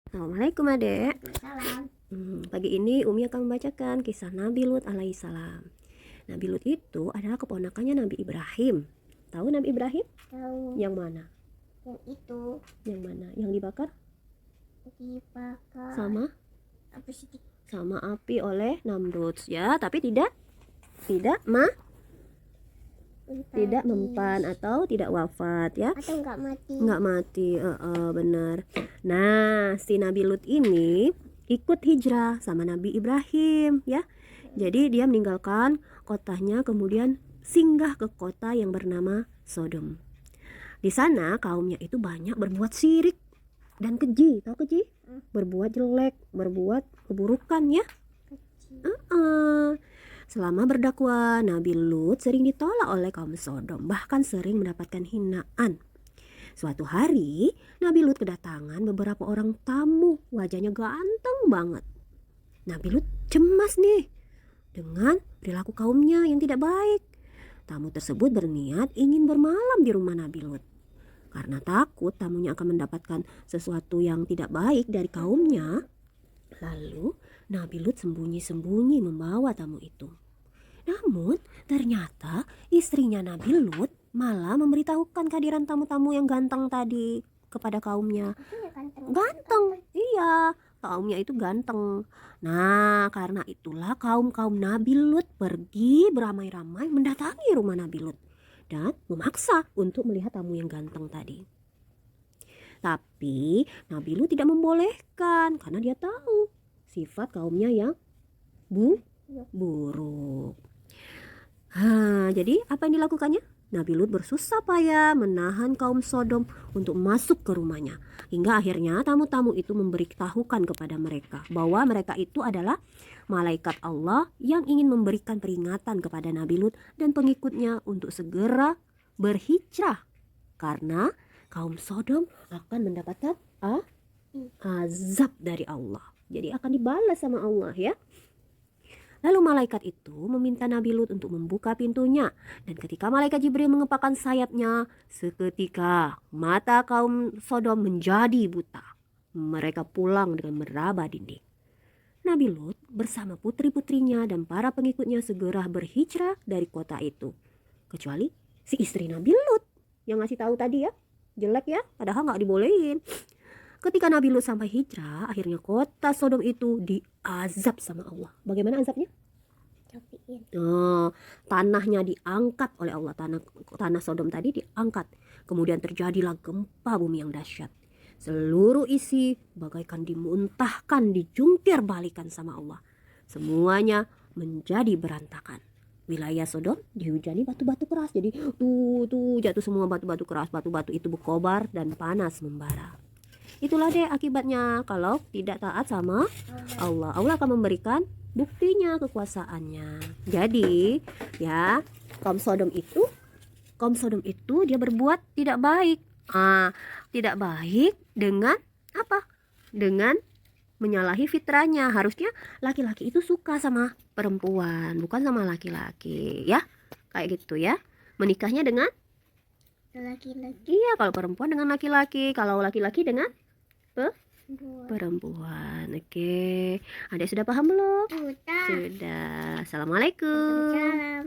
Assalamualaikum adek. Salam. Pagi ini Umi akan membacakan kisah Nabi Lut alaihissalam. Nabi Lut itu adalah keponakannya Nabi Ibrahim. Tahu Nabi Ibrahim? Tahu. Yang mana? Yang itu. Yang mana? Yang dibakar? Dibakar. Sama? Apa sih? Sama api oleh Namrud ya, tapi tidak mempan atau tidak wafat ya. Atau nggak mati. Nggak mati, benar. Nah, si Nabi Lut ini ikut hijrah sama Nabi Ibrahim ya. Jadi dia meninggalkan kotanya kemudian singgah ke kota yang bernama Sodom. Di sana kaumnya itu banyak berbuat syirik dan keji. Tahu keji? Berbuat jelek, berbuat keburukan ya. Selama berdakwah, Nabi Lut sering ditolak oleh kaum Sodom, bahkan sering mendapatkan hinaan. Suatu hari, Nabi Lut kedatangan beberapa orang tamu, wajahnya ganteng banget. Nabi Lut cemas nih dengan perilaku kaumnya yang tidak baik. Tamu tersebut berniat ingin bermalam di rumah Nabi Lut. Karena takut tamunya akan mendapatkan sesuatu yang tidak baik dari kaumnya, lalu Nabi Lut sembunyi-sembunyi membawa tamu itu. Namun ternyata istrinya Nabi Lut malah memberitahukan kehadiran tamu-tamu yang ganteng tadi kepada kaumnya. Ganteng, iya, kaumnya itu ganteng. Nah, karena itulah kaum Nabi Lut pergi beramai-ramai mendatangi rumah Nabi Lut dan memaksa untuk melihat tamu yang ganteng tadi. Tapi Nabi Lut tidak membolehkan karena dia tahu sifat kaumnya yang buruk. Jadi apa yang dilakukannya? Nabi Lut bersusah payah menahan kaum Sodom untuk masuk ke rumahnya. Hingga akhirnya tamu-tamu itu memberitahukan kepada mereka bahwa mereka itu adalah malaikat Allah yang ingin memberikan peringatan kepada Nabi Lut dan pengikutnya untuk segera berhijrah. Karena kaum Sodom akan mendapatkan azab dari Allah. Jadi akan dibalas sama Allah ya. Lalu malaikat itu meminta Nabi Lut untuk membuka pintunya. Dan ketika malaikat Jibril mengepakkan sayapnya, seketika mata kaum Sodom menjadi buta. Mereka pulang dengan meraba dinding. Nabi Lut bersama putri-putrinya dan para pengikutnya segera berhijrah dari kota itu. Kecuali si istri Nabi Lut yang ngasih tahu tadi ya. Jelek ya, padahal nggak dibolehin. Ketika Nabi Lut sampai hijrah, akhirnya kota Sodom itu diazab sama Allah. Bagaimana azabnya? Tanahnya diangkat oleh Allah. Tanah Sodom tadi diangkat. Kemudian terjadilah gempa bumi yang dahsyat. Seluruh isi bagaikan dimuntahkan, dijungkir balikan sama Allah. Semuanya menjadi berantakan. Wilayah Sodom dihujani batu-batu keras. Jadi tuh jatuh semua batu-batu keras. Batu-batu itu berkobar dan panas membara. Itulah deh akibatnya kalau tidak taat sama Allah. Allah akan memberikan buktinya kekuasaannya. Jadi ya kaum Sodom itu dia berbuat tidak baik. Tidak baik dengan apa? Dengan menyalahi fitrahnya. Harusnya laki-laki itu suka sama perempuan, bukan sama laki-laki ya. Kayak gitu ya. Menikahnya dengan laki-laki. Iya, kalau perempuan dengan laki-laki, kalau laki-laki dengan perempuan. Oke. Adik sudah paham belum? Sudah. Sudah. Assalamualaikum. Salam.